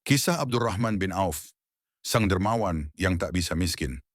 Kisah Abdurrahman bin Auf, sang dermawan yang tak bisa miskin.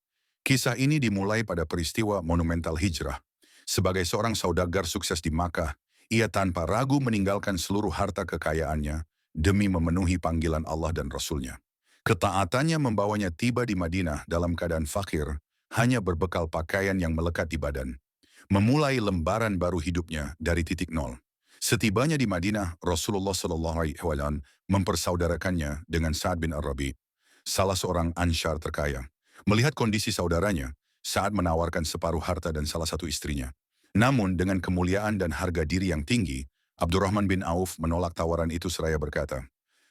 Kisah ini dimulai pada peristiwa monumental hijrah. Sebagai seorang saudagar sukses di Makkah, ia tanpa ragu meninggalkan seluruh harta kekayaannya demi memenuhi panggilan Allah dan Rasul-Nya. Ketaatannya membawanya tiba di Madinah dalam keadaan fakir, hanya berbekal pakaian yang melekat di badan. Memulai lembaran baru hidupnya dari titik nol. Setibanya di Madinah, Rasulullah SAW mempersaudarakannya dengan Sa'ad bin Ar-Rabi, salah seorang Ansyar terkaya. Melihat kondisi saudaranya, Sa'ad menawarkan separuh harta dan salah satu istrinya. Namun dengan kemuliaan dan harga diri yang tinggi, Abdurrahman bin Auf menolak tawaran itu seraya berkata,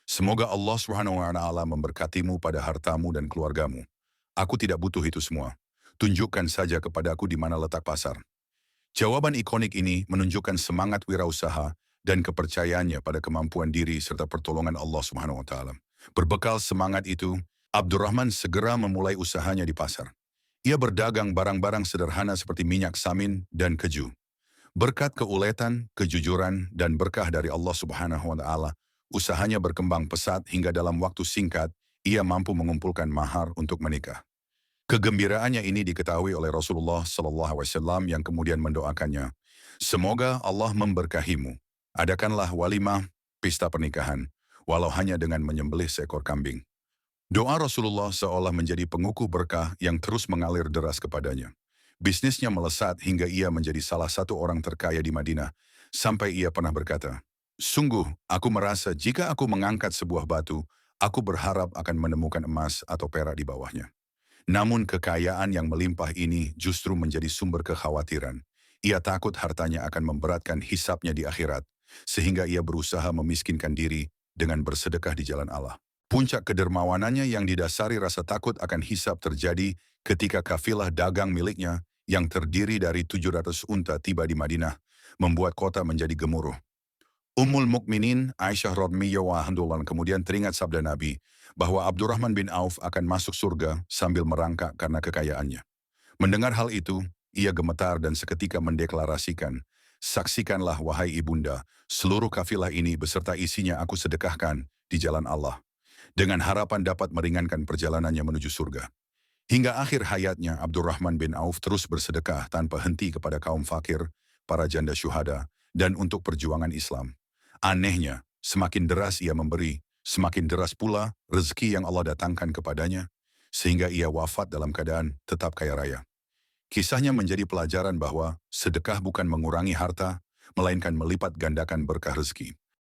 "Semoga Allah SWT memberkatimu pada hartamu dan keluargamu. Aku tidak butuh itu semua. Tunjukkan saja kepadaku di mana letak pasar." Jawaban ikonik ini menunjukkan semangat wirausaha dan kepercayaannya pada kemampuan diri serta pertolongan Allah Subhanahu wa taala. Berbekal semangat itu, Abdurrahman segera memulai usahanya di pasar. Ia berdagang barang-barang sederhana seperti minyak samin dan keju. Berkat keuletan, kejujuran, dan berkah dari Allah Subhanahu wa taala, usahanya berkembang pesat hingga dalam waktu singkat ia mampu mengumpulkan mahar untuk menikah. Kegembiraannya ini diketahui oleh Rasulullah SAW yang kemudian mendoakannya. Semoga Allah memberkahimu. Adakanlah walimah, pesta pernikahan, walau hanya dengan menyembelih seekor kambing. Doa Rasulullah seolah menjadi pengukuh berkah yang terus mengalir deras kepadanya. Bisnisnya melesat hingga ia menjadi salah satu orang terkaya di Madinah, sampai ia pernah berkata, "Sungguh, aku merasa jika aku mengangkat sebuah batu, aku berharap akan menemukan emas atau perak di bawahnya." Namun kekayaan yang melimpah ini justru menjadi sumber kekhawatiran. Ia takut hartanya akan memberatkan hisapnya di akhirat, sehingga ia berusaha memiskinkan diri dengan bersedekah di jalan Allah. Puncak kedermawanannya yang didasari rasa takut akan hisap terjadi ketika kafilah dagang miliknya yang terdiri dari 700 unta tiba di Madinah, membuat kota menjadi gemuruh. Ummul Mukminin Aisyah radhiyallahu anha kemudian teringat sabda Nabi bahwa Abdurrahman bin Auf akan masuk surga sambil merangkak karena kekayaannya. Mendengar hal itu, ia gemetar dan seketika mendeklarasikan, "Saksikanlah wahai ibunda, seluruh kafilah ini beserta isinya aku sedekahkan di jalan Allah, dengan harapan dapat meringankan perjalanannya menuju surga." Hingga akhir hayatnya, Abdurrahman bin Auf terus bersedekah tanpa henti kepada kaum fakir, para janda syuhada, dan untuk perjuangan Islam. Anehnya, semakin deras ia memberi, semakin deras pula rezeki yang Allah datangkan kepadanya, sehingga ia wafat dalam keadaan tetap kaya raya. Kisahnya menjadi pelajaran bahwa sedekah bukan mengurangi harta, melainkan melipat gandakan berkah rezeki.